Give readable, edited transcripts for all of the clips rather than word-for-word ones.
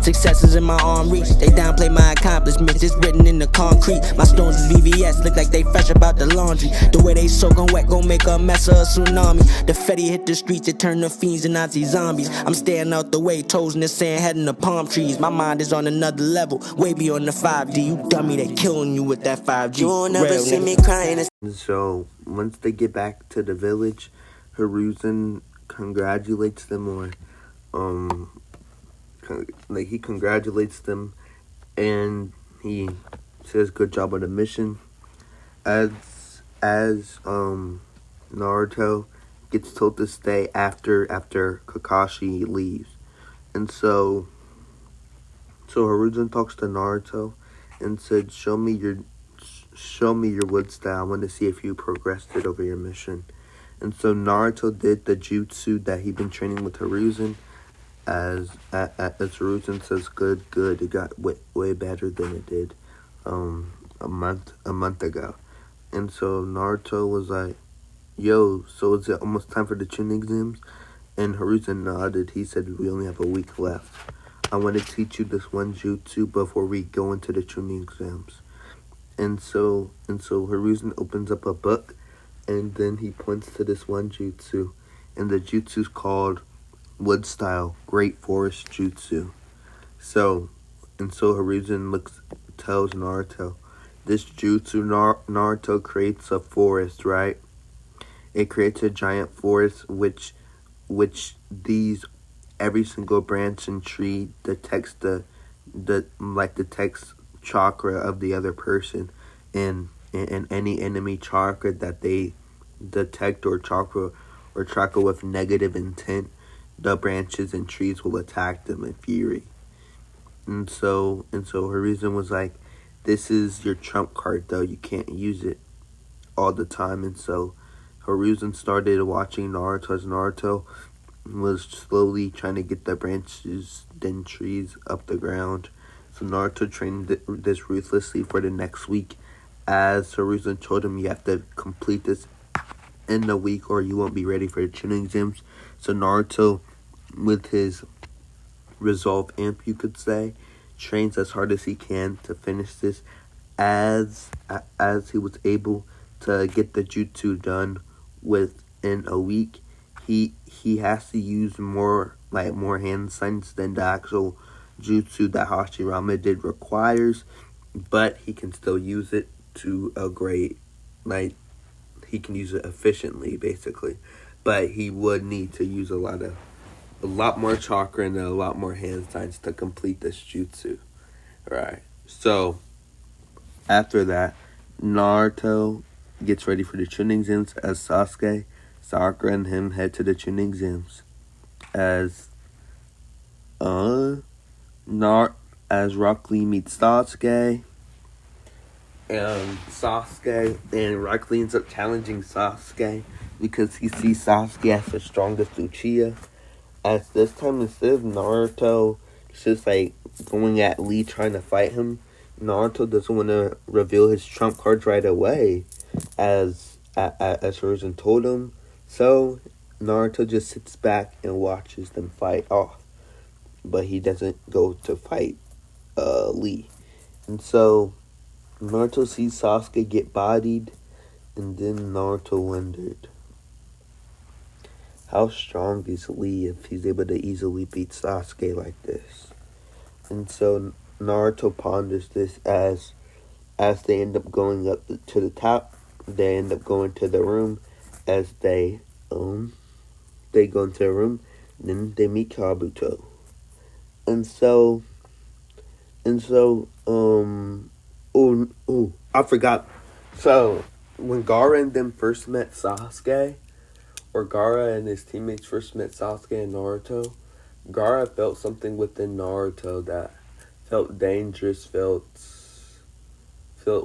Success is in my arm reach. They downplay my accomplishments, it's written in the concrete. My stones is VVS, look like they fresh about the laundry. The way they soaking wet gon' make a mess of a tsunami. The Fetty hit the streets, it turn the fiends and Nazi zombies. I'm staying out the way, toes in the sand, heading to palm trees. My mind is on another level, way beyond the 5D. You dummy, they killing you with that 5G. You won't never see me crying. So once they get back to the village, Hiruzen congratulates them, or he congratulates them, and he says good job on the mission. As Naruto gets told to stay after Kakashi leaves, and so Hiruzen talks to Naruto and said, show me your wood style. I want to see if you progressed it over your mission. And so Naruto did the jutsu that he'd been training with Hiruzen. As Hiruzen says, good, it got way better than it did a month ago. And so Naruto was like, yo, so is it almost time for the Chunin exams? And Hiruzen nodded. He said, we only have a week left. I want to teach you this one jutsu before we go into the Chunin exams. And so Hiruzen opens up a book, and then he points to this one jutsu, and the jutsu's called Wood Style Great Forest Jutsu. So Hiruzen tells Naruto, this jutsu, Naruto creates a forest, right? It creates a giant forest, which these every single branch and tree detects detects chakra of the other person, and any enemy chakra that they detect or chakra with negative intent, the branches and trees will attack them in fury. And so Hiruzen was like, this is your trump card though, you can't use it all the time. And so Hiruzen started watching Naruto as Naruto was slowly trying to get the branches and trees up the ground. So Naruto trained this ruthlessly for the next week, as Hiruzen told him, you have to complete this in the week or you won't be ready for the Chunin exams. So Naruto, with his resolve amp, you could say, trains as hard as he can to finish this. As he was able to get the jutsu done within a week, he has to use more hand signs than the actual jutsu that Hashirama did requires, but he can still use it to a great, he can use it efficiently basically, but he would need to use a lot more chakra and a lot more hand signs to complete this jutsu. Right. So after that, Naruto gets ready for the Chunin exams as Sasuke, Sakura, and him head to the Chunin exams. As Rock Lee meets Sasuke, and Rock Lee ends up challenging Sasuke because he sees Sasuke as the strongest Uchiha. As this time, instead of Naruto just going at Lee trying to fight him, Naruto doesn't want to reveal his trump cards right away, as Hiruzen told him. So Naruto just sits back and watches them fight off, but he doesn't go to fight Lee. And so Naruto sees Sasuke get bodied, and then Naruto wondered, how strong is Lee if he's able to easily beat Sasuke like this? And so Naruto ponders this as they end up going up to the top. They end up going to the room. As they go into the room, then they meet Kabuto. I forgot. So when Gaara and them first met Sasuke, or Gaara and his teammates first met Sasuke and Naruto, Gaara felt something within Naruto that felt dangerous, felt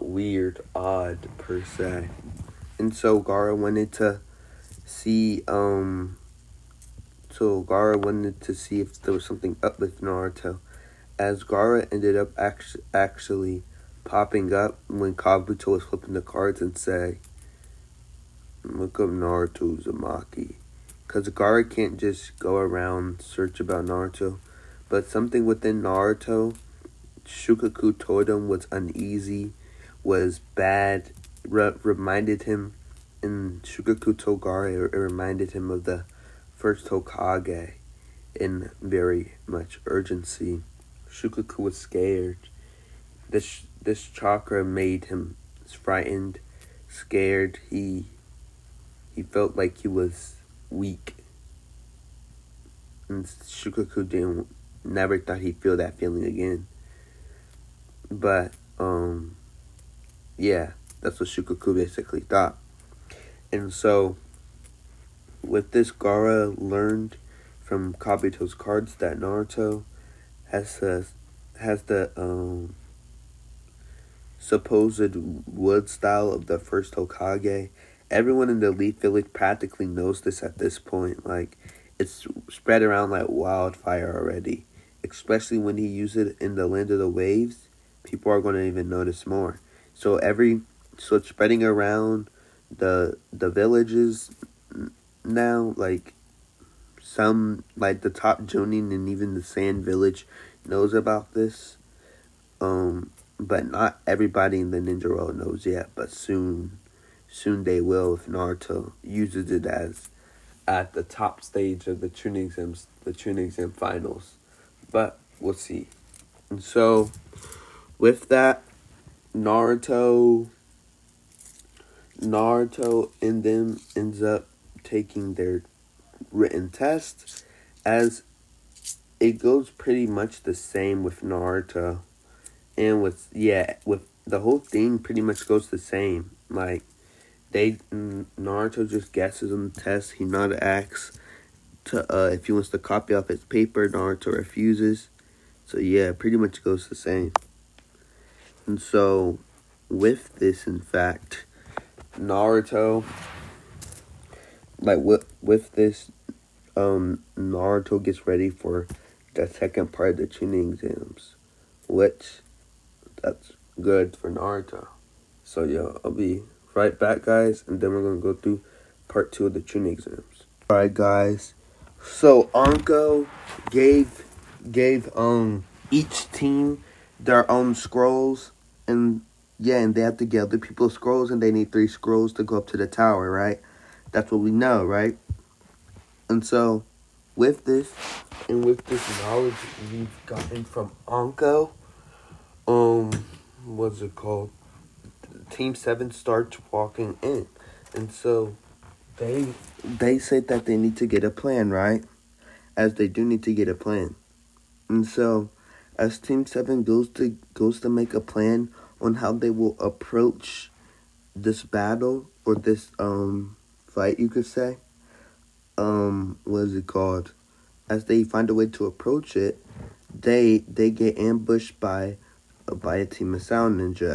weird, odd per se. And so Gaara wanted to see if there was something up with Naruto, as Gaara ended up actually popping up when Kabuto was flipping the cards and say, look up Naruto Uzumaki. Because Gaara can't just go around search about Naruto, but something within Naruto, Shukaku told him was uneasy, was bad, reminded him, and Shukaku told Gaara it reminded him of the first Hokage in very much urgency. Shukaku was scared. This chakra made him frightened, scared. He felt like he was weak. And Shukaku never thought he'd feel that feeling again. But, yeah, that's what Shukaku basically thought. And so, with this, Gaara learned from Kabuto's cards that Naruto has the supposed wood style of the first Hokage. Everyone in the Elite Village practically knows this at this point. Like, it's spread around like wildfire already. Especially when he uses it in the Land of the Waves, people are going to even notice more. So it's spreading around the villages now. Like, some, like the top Jonin and even the Sand Village knows about this. But not everybody in the ninja world knows yet. But soon they will if Naruto uses it as at the top stage of the Chunin exam finals. But we'll see. And so with that, Naruto and them ends up taking their written test, as it goes pretty much the same with Naruto. And with the whole thing pretty much goes the same. Like, Naruto just guesses on the test. He not asks to if he wants to copy off his paper. Naruto refuses. So yeah, pretty much goes the same. And so with this, in fact, Naruto, like with this, Naruto gets ready for the second part of the Chunin exams, which that's good for Naruto. So yeah, I'll be right back, guys, and then we're gonna go through part 2 of the Chunin exams. Alright, guys. So Anko gave each team their own scrolls, and they have to get other people's scrolls, and they need 3 scrolls to go up to the tower, right? That's what we know, right? And so with this knowledge we've gotten from Anko, what's it called? Team 7 starts walking in. And so they say that they need to get a plan, right? As they do need to get a plan. And so as Team 7 goes to make a plan on how they will approach this battle, or this fight, you could say. What is it called? As they find a way to approach it, they get ambushed by a team of Sound Ninja,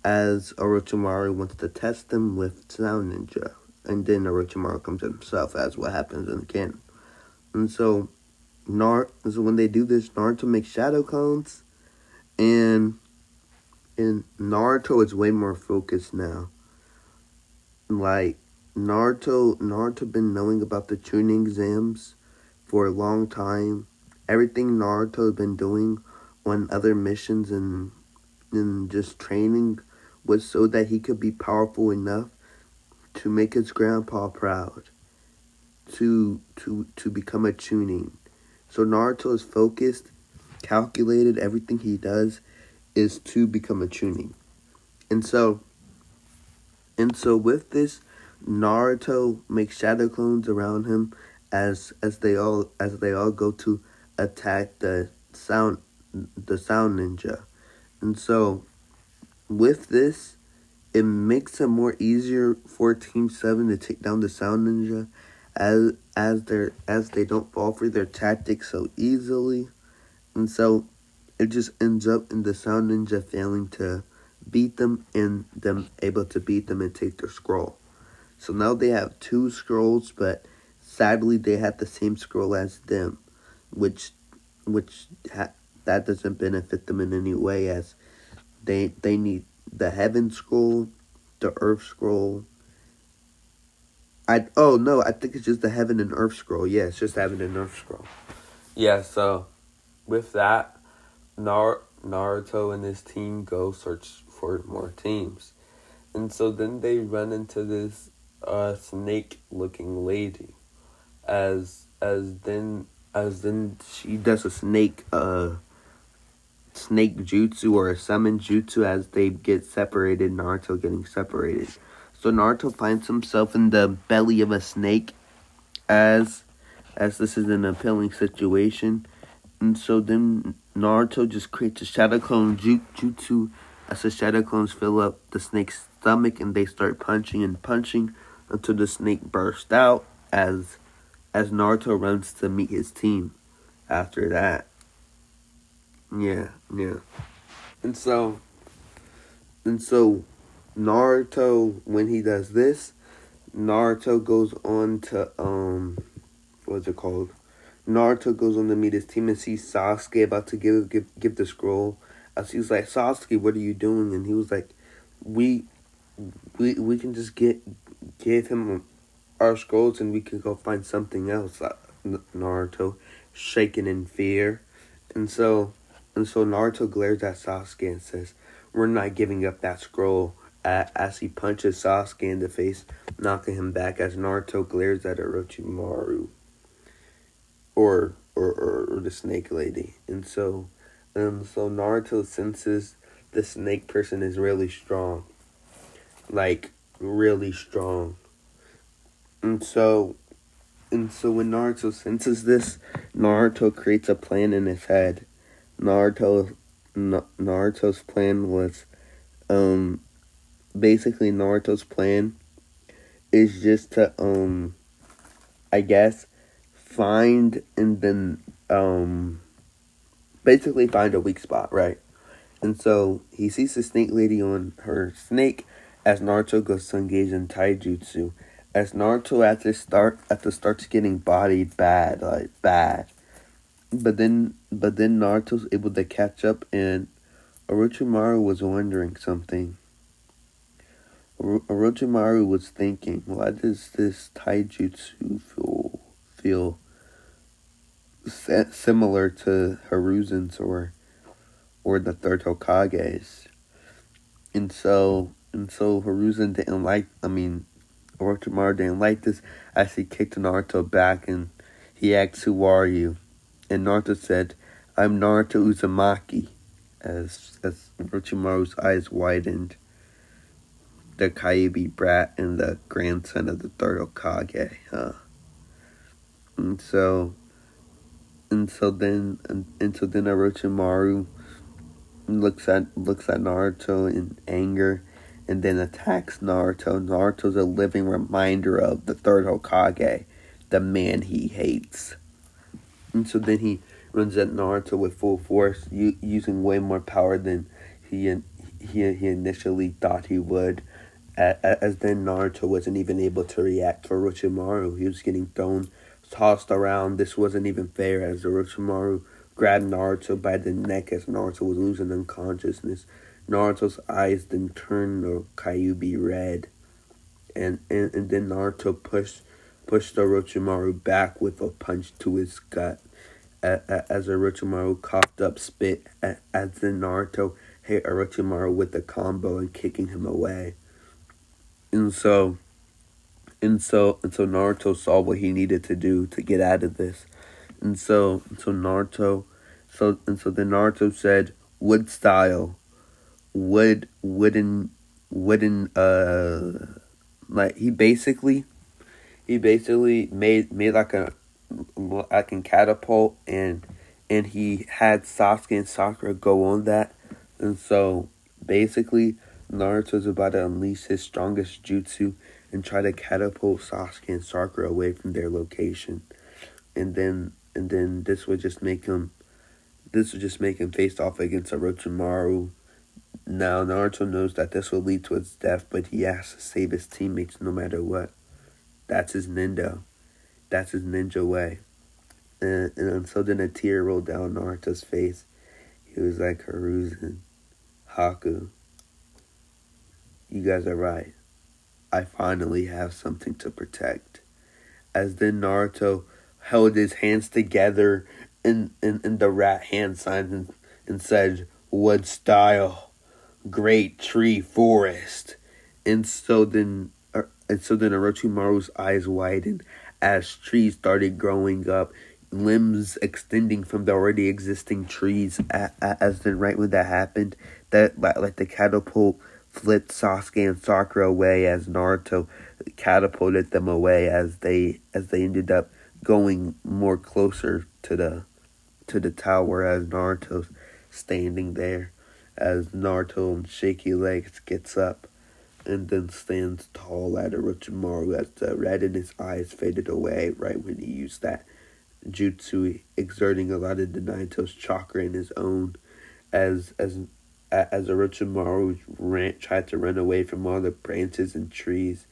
as Orochimaru wants to test them with Sound Ninja. And then Orochimaru comes himself, as what happens in the canon. And so when they do this, Naruto makes shadow clones, and Naruto is way more focused now. Like, Naruto been knowing about the Chunin exams for a long time. Everything Naruto has been doing on other missions and just training was so that he could be powerful enough to make his grandpa proud, to become a Chunin. So Naruto is focused, calculated. Everything he does is to become a Chunin. And so with this, Naruto makes shadow clones around him as they all go to attack the sound ninja. And so with this, it makes it more easier for Team 7 to take down the Sound Ninja, as they don't fall for their tactics so easily. And so it just ends up in the Sound Ninja failing to beat them, and them able to beat them and take their scroll. So now they have 2 scrolls, but sadly they have the same scroll as them, which that doesn't benefit them in any way, as they need the Heaven Scroll, the Earth Scroll. I think it's just the Heaven and Earth Scroll. Yeah, it's just Heaven and Earth Scroll. Yeah, so with that, Naruto and his team go search for more teams. And so then they run into this snake looking lady. As then she does a snake jutsu or a summon jutsu as they get separated, Naruto getting separated. So Naruto finds himself in the belly of a snake as this is an appealing situation. And so then Naruto just creates a shadow clone jutsu as the shadow clones fill up the snake's stomach and they start punching and punching until the snake bursts out as Naruto runs to meet his team after that. Yeah. And so Naruto, when he does this, Naruto goes on to what's it called? Naruto goes on to meet his team and sees Sasuke about to give the scroll. As he's like, Sasuke, what are you doing? And he was like, we can just give him our scrolls and we can go find something else. Naruto, shaken in fear, and so Naruto glares at Sasuke and says, "We're not giving up that scroll." As he punches Sasuke in the face, knocking him back. As Naruto glares at Orochimaru, or the snake lady, and so Naruto senses the snake person is really strong, like really strong. And so when Naruto senses this, Naruto creates a plan in his head. Naruto's plan was, basically Naruto's plan is just to, I guess, find and then, basically find a weak spot, right? And so he sees the snake lady on her snake as Naruto goes to engage in taijutsu. As Naruto starts getting bodied bad. But then Naruto's able to catch up, and Orochimaru was wondering something. Orochimaru was thinking, why does this taijutsu feel similar to Hiruzen's or the third Hokage's? And so Hiruzen didn't like, Orochimaru didn't like this as he kicked Naruto back and he asked, "Who are you?" And Naruto said, "I'm Naruto Uzumaki." As Orochimaru's eyes widened, the Kyuubi brat and the grandson of the third Hokage, huh? And so then Orochimaru looks at Naruto in anger and then attacks Naruto. Naruto's a living reminder of the third Hokage, the man he hates. And so then he runs at Naruto with full force, using way more power than he initially thought he would. As then Naruto wasn't even able to react to Orochimaru. He was getting tossed around. This wasn't even fair as Orochimaru grabbed Naruto by the neck as Naruto was losing unconsciousness. Naruto's eyes then turned Kyuubi red. And then Naruto pushed Orochimaru back with a punch to his gut. As Orochimaru coughed up spit, as then Naruto hit Orochimaru with a combo and kicking him away. And so Naruto saw what he needed to do to get out of this. And so then Naruto said, "Wood style, wooden, like he basically made like a catapult, and he had Sasuke and Sakura go on that. And so basically Naruto's about to unleash his strongest jutsu and try to catapult Sasuke and Sakura away from their location. And then this would just make him face off against Orochimaru. Now Naruto knows that this will lead to his death, but he has to save his teammates no matter what. That's his ninja. That's his ninja way. And so then a tear rolled down Naruto's face. He was like, "Hiruzen, Haku, you guys are right. I finally have something to protect." As then Naruto held his hands together and the rat hand signs and said, "Wood style, great tree forest." And so then Orochimaru's eyes widened as trees started growing up, limbs extending from the already existing trees. As then, right when that happened, that like the catapult flipped Sasuke and Sakura away as Naruto catapulted them away as they ended up going more closer to the tower as Naruto's standing there, as Naruto on shaky legs gets up and then stands tall at Orochimaru as the red in his eyes faded away right when he used that jutsu, exerting a lot of the Naruto's chakra in his own as Orochimaru tried to run away from all the branches and trees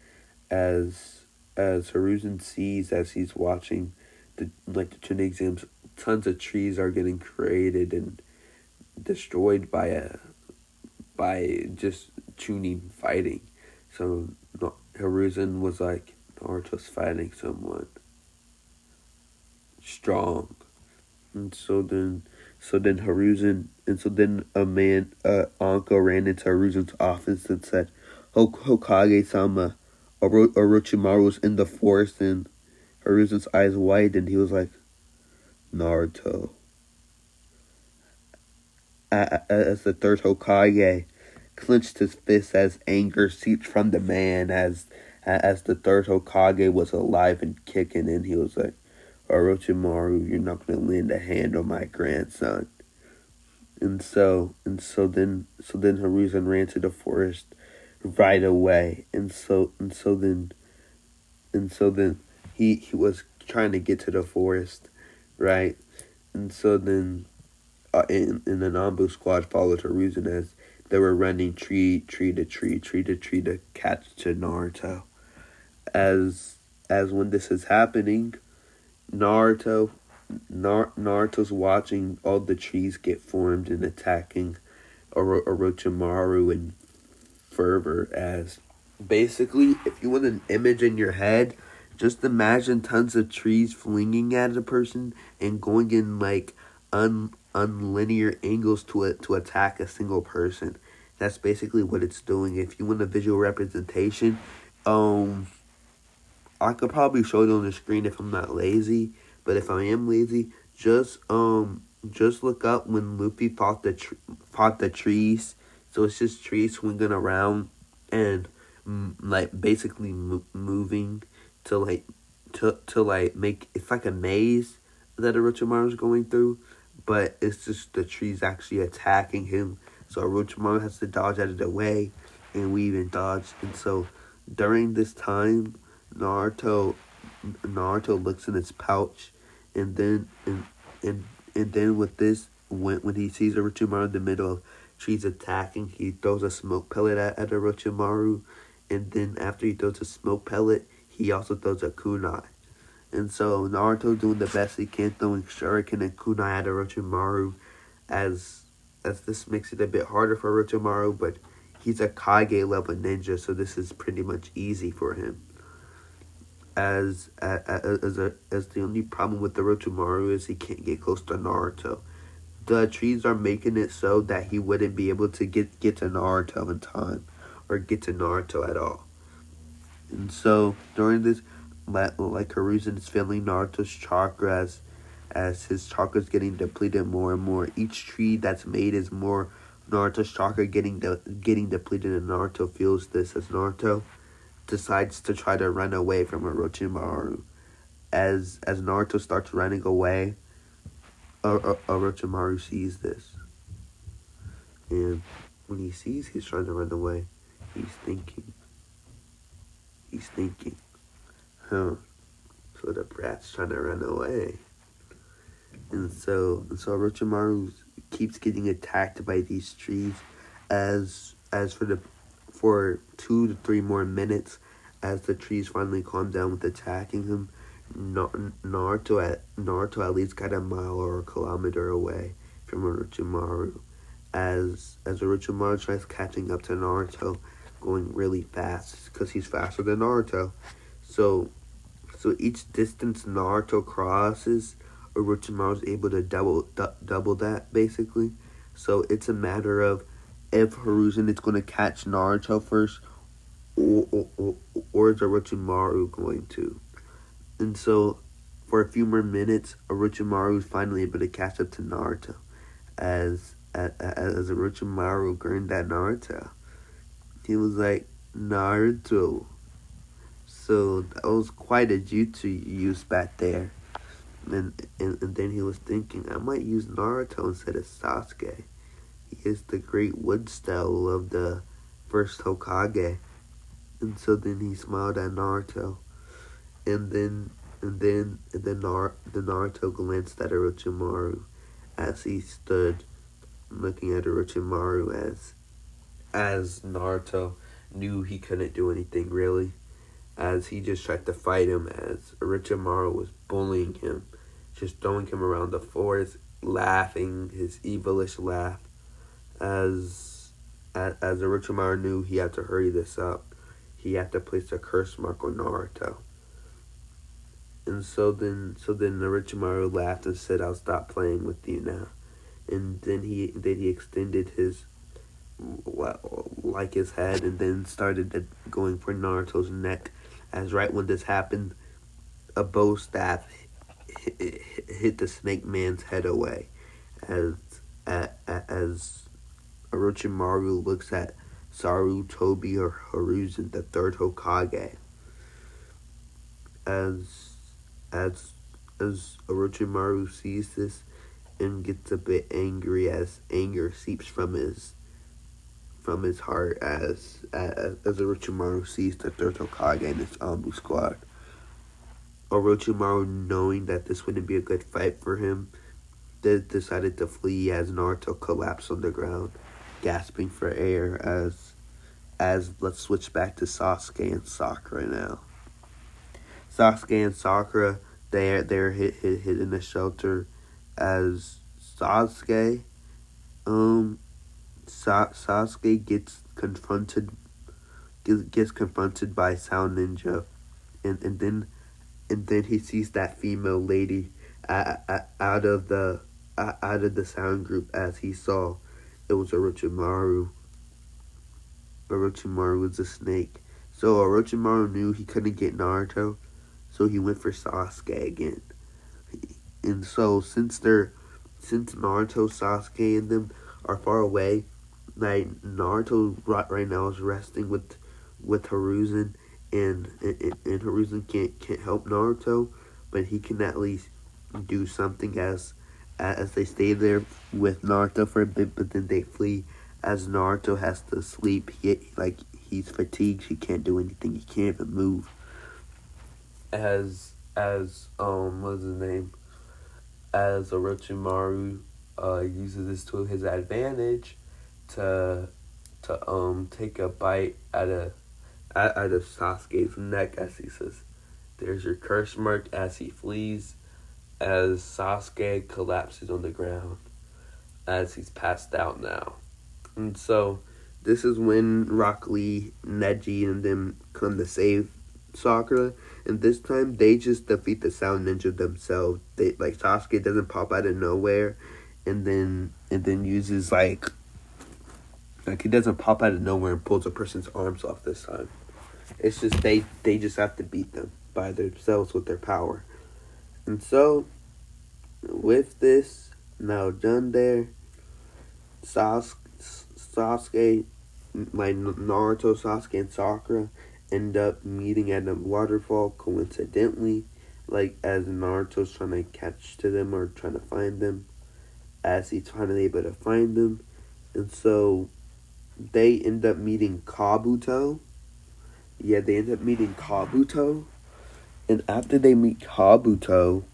as Hiruzen sees as he's watching the Chunin exams, tons of trees are getting created and destroyed by just Chunin fighting. So Hiruzen was like, Naruto's fighting someone strong. And so then Anko ran into Hiruzen's office and said, Hokage-sama, Orochimaru's in the forest, and Hiruzen's eyes widened. He was like, Naruto. As the third Hokage clenched his fist as anger seeped from the man, as the third Hokage was alive and kicking, and he was like, Orochimaru, you're not gonna lend a hand on my grandson. And so then Hiruzen ran to the forest right away, and so then he was trying to get to the forest, right? And so then and the Nambu squad followed Hiruzen as they were running tree to tree to catch to Naruto. As when this is happening, Naruto's watching all the trees get formed and attacking Orochimaru in fervor. As basically, if you want an image in your head, just imagine tons of trees flinging at a person and going in like unlinear angles to attack a single person. That's basically what it's doing. If you want a visual representation, I could probably show it on the screen if I'm not lazy. But if I am lazy, just look up when Luffy fought the trees. So it's just trees swinging around and like basically moving to make it's like a maze that Orochimaru's going through, but it's just the trees actually attacking him. So Orochimaru has to dodge out of the way, and weave and dodge. And so during this time, Naruto looks in his pouch, and then with this, when he sees Orochimaru in the middle of trees attacking, he throws a smoke pellet at Orochimaru, and then after he throws a smoke pellet, he also throws a kunai. And so Naruto doing the best he can, throwing shuriken and kunai at Orochimaru, as this makes it a bit harder for Orochimaru, but he's a Kage level ninja, so this is pretty much easy for him. As the only problem with Orochimaru is he can't get close to Naruto. The trees are making it so that he wouldn't be able to get to Naruto in time, or get to Naruto at all. And so during this, like Hiruzen is feeling Naruto's chakra as his chakra is getting depleted more and more. Each tree that's made is more Naruto's chakra getting depleted, and Naruto feels this as Naruto decides to try to run away from Orochimaru. As Naruto starts running away, Orochimaru sees this. And when he sees he's trying to run away, he's thinking, so the brat's trying to run away. And so Orochimaru keeps getting attacked by these trees for 2 to 3 more minutes. As the trees finally calm down with attacking him, Naruto at least got a mile or a kilometer away from Orochimaru. As Orochimaru tries catching up to Naruto, going really fast because he's faster than Naruto. So each distance Naruto crosses, Orochimaru's able to double that basically. So it's a matter of if Hiruzen is going to catch Naruto first, or is Orochimaru going to? And so, for a few more minutes, Orochimaru is finally able to catch up to Naruto. As Orochimaru grinned at Naruto, he was like, Naruto. So that was quite a jutsu use back there. And then he was thinking, I might use Naruto instead of Sasuke. He is the great wood style of the first Hokage. And so then he smiled at Naruto. And then Naruto glanced at Orochimaru as he stood looking at Orochimaru as Naruto knew he couldn't do anything really, as he just tried to fight him, as Orochimaru was bullying him, just throwing him around the forest, laughing his evilish laugh, as Orochimaru knew he had to hurry this up. He had to place a curse mark on Naruto. And so then Orochimaru laughed and said, I'll stop playing with you now. And then he extended his head and then started going for Naruto's neck. As right when this happened, a bow staff hit the snake man's head away. As Orochimaru looks at Sarutobi or Hiruzen, the third Hokage. As Orochimaru sees this and gets a bit angry, as anger seeps from his heart as Orochimaru sees the third Hokage and his Anbu squad. Orochimaru, knowing that this wouldn't be a good fight for him, decided to flee as Naruto collapsed on the ground, gasping for air. As let's switch back to Sasuke and Sakura now. Sasuke and Sakura, they're hid in the shelter, as Sasuke gets confronted by Sound Ninja, and then he sees that female lady out of the sound group, as he saw it was Orochimaru. Orochimaru was a snake. So Orochimaru knew he couldn't get Naruto, so he went for Sasuke again. And so since Naruto, Sasuke, and them are far away, like Naruto right now is resting with Hiruzen, and Hiruzen can't help Naruto, but he can at least do something as they stay there with Naruto for a bit, but then they flee as Naruto has to sleep. He's fatigued, he can't do anything, he can't even move. As what's his name? As Orochimaru uses this to his advantage to take a bite out of Sasuke's neck, as he says, "There's your curse mark," as he flees, as Sasuke collapses on the ground, as he's passed out now. And so this is when Rock Lee, Neji, and them come to save Sakura, and this time they just defeat the Sound Ninja themselves. Sasuke doesn't pop out of nowhere, and then uses he doesn't pop out of nowhere and pulls a person's arms off this time. It's just they just have to beat them by themselves with their power. And so with this now done there, Sasuke, Naruto, Sasuke, and Sakura end up meeting at a waterfall coincidentally, as Naruto's trying to catch to them or trying to find them, as he's finally able to find them. And so they end up meeting Kabuto. Yeah, they end up meeting Kabuto. And after they meet Kabuto,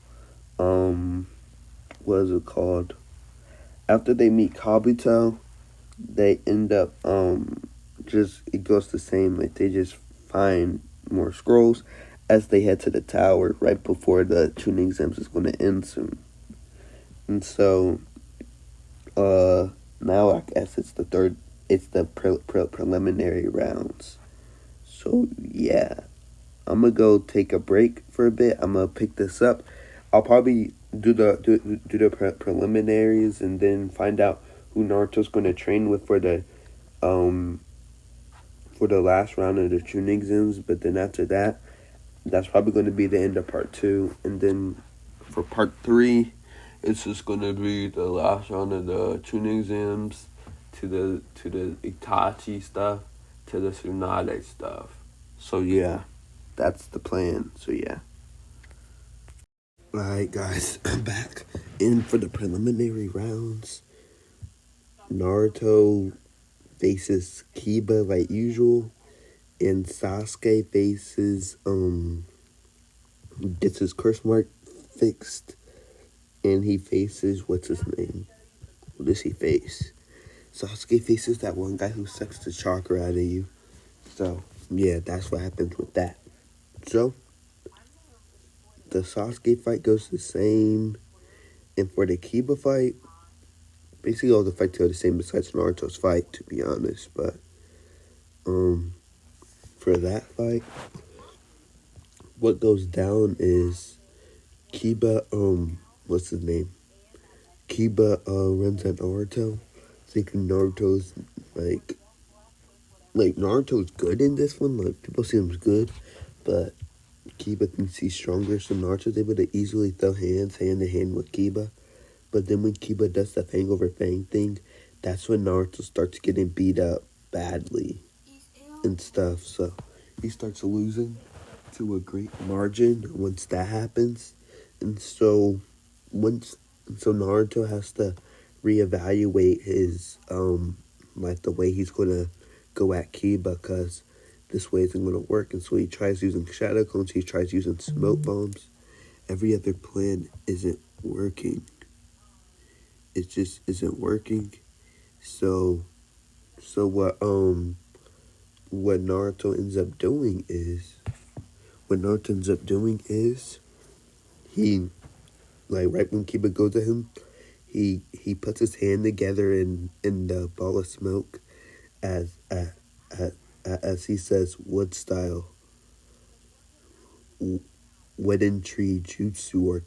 what is it called? After they meet Kabuto, they end up, it goes the same, they just find more scrolls as they head to the tower right before the tuning exams is going to end soon. And so, now I guess it's the preliminary rounds. So, yeah. I'm going to go take a break for a bit. I'm going to pick this up. I'll probably preliminaries and then find out who Naruto's going to train with um for the last round of the tuning exams. But then after that, that's probably going to be the end of part 2, and then for part 3, it's just going to be the last round of the tuning exams to the Itachi stuff to the Tsunade stuff. So yeah, that's the plan. So yeah. Alright guys, I'm back in for the preliminary rounds. Naruto faces Kiba like usual, and Sasuke faces gets his curse mark fixed, and he faces what's his name? Who does he face? Sasuke faces that one guy who sucks the chakra out of you. So yeah, that's what happens with that. So the Sasuke fight goes the same, and for the Kiba fight, basically all the fights are the same besides Naruto's fight, to be honest. But for that fight, what goes down is Kiba, what's his name? Kiba runs at Naruto, thinking Naruto's like Naruto's good in this one. Like people see him's good, but Kiba thinks he's stronger, so Naruto's able to easily throw hand to hand with Kiba. But then when Kiba does the Fang over Fang thing, that's when Naruto starts getting beat up badly and stuff. So he starts losing to a great margin once that happens. And so Naruto has to reevaluate his like the way he's gonna go at Kiba, because this way isn't gonna work. And so he tries using shadow clones, he tries using smoke bombs. Every other plan isn't working. It just isn't working. So what Naruto ends up doing is he, like, right when Kiba goes at him, he puts his hand together in the ball of smoke as he says wood style, wooden tree jutsu,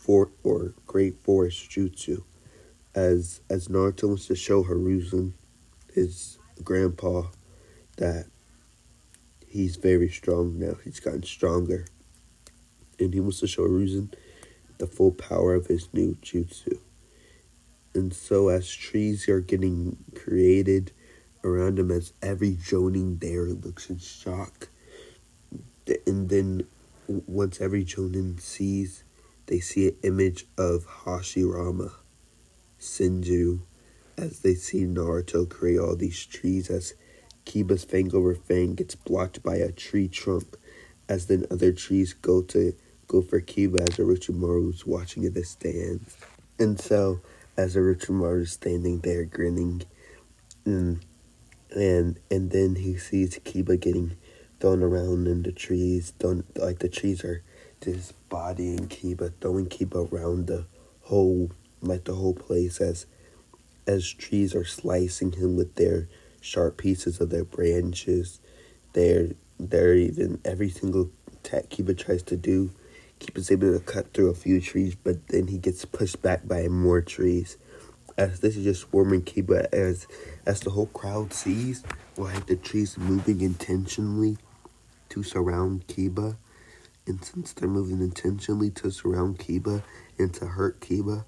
or great forest jutsu, as Naruto wants to show Hiruzen, his grandpa, that he's very strong now. He's gotten stronger, and he wants to show Hiruzen the full power of his new jutsu. And so as trees are getting created around him, as every Jonin there looks in shock, and then once every Jonin sees, they see an image of Hashirama, Senju, as they see Naruto create all these trees, as Kiba's Fang over Fang gets blocked by a tree trunk, as then other trees go for Kiba, as Orochimaru's watching at the stands. And so as Orochimaru's standing there grinning, and then he sees Kiba getting thrown around in the trees, like the trees are just bodying Kiba, throwing Kiba around the whole place, as trees are slicing him with their sharp pieces of their branches. They're even, every single attack Kiba tries to do, Kiba's able to cut through a few trees, but then he gets pushed back by more trees. As this is just swarming Kiba, as the whole crowd sees, like the trees moving intentionally to surround Kiba. And since they're moving intentionally to surround Kiba and to hurt Kiba,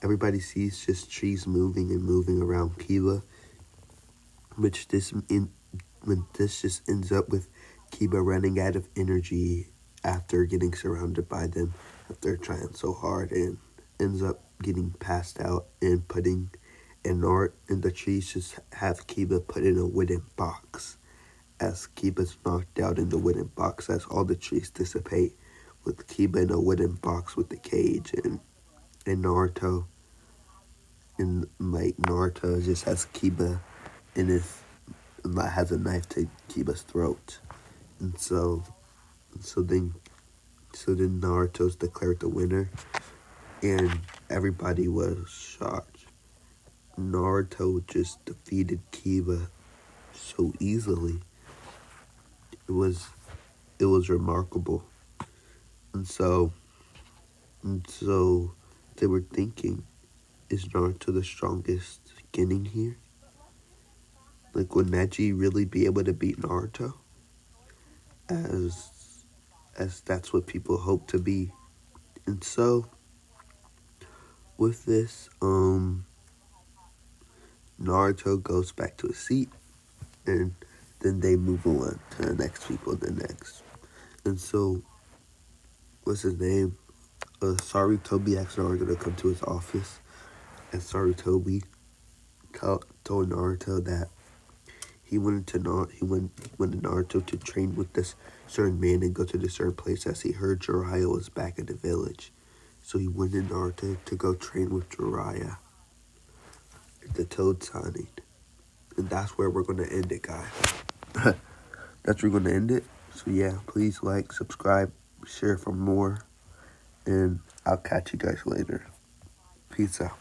everybody sees just trees moving and moving around Kiba, which this just ends up with Kiba running out of energy after getting surrounded by them, after trying so hard, and ends up getting passed out and putting and the trees just have Kiba put in a wooden box, as Kiba's knocked out in the wooden box, as all the trees dissipate, with Kiba in a wooden box with the cage, and Naruto, and like Naruto just has Kiba in his, has a knife to Kiba's throat. And so then Naruto's declared the winner, and everybody was shocked. Naruto just defeated Kiba so easily. It was remarkable. And so they were thinking, is Naruto the strongest beginning here? Like, would Neji really be able to beat Naruto? As that's what people hope to be. And so, with this, Naruto goes back to his seat, and then they move on to the next people, the next. And so, what's his name? Sarutobi asked Naruto to come to his office, and Sarutobi told Naruto that he wanted Naruto to train with this certain man and go to this certain place, as he heard Jiraiya was back in the village. So he wanted Naruto to go train with Jiraiya at the Toad signing. And that's where we're going to end it, guys. That's where we're going to end it. So yeah, please like, subscribe, share for more, and I'll catch you guys later. Peace out.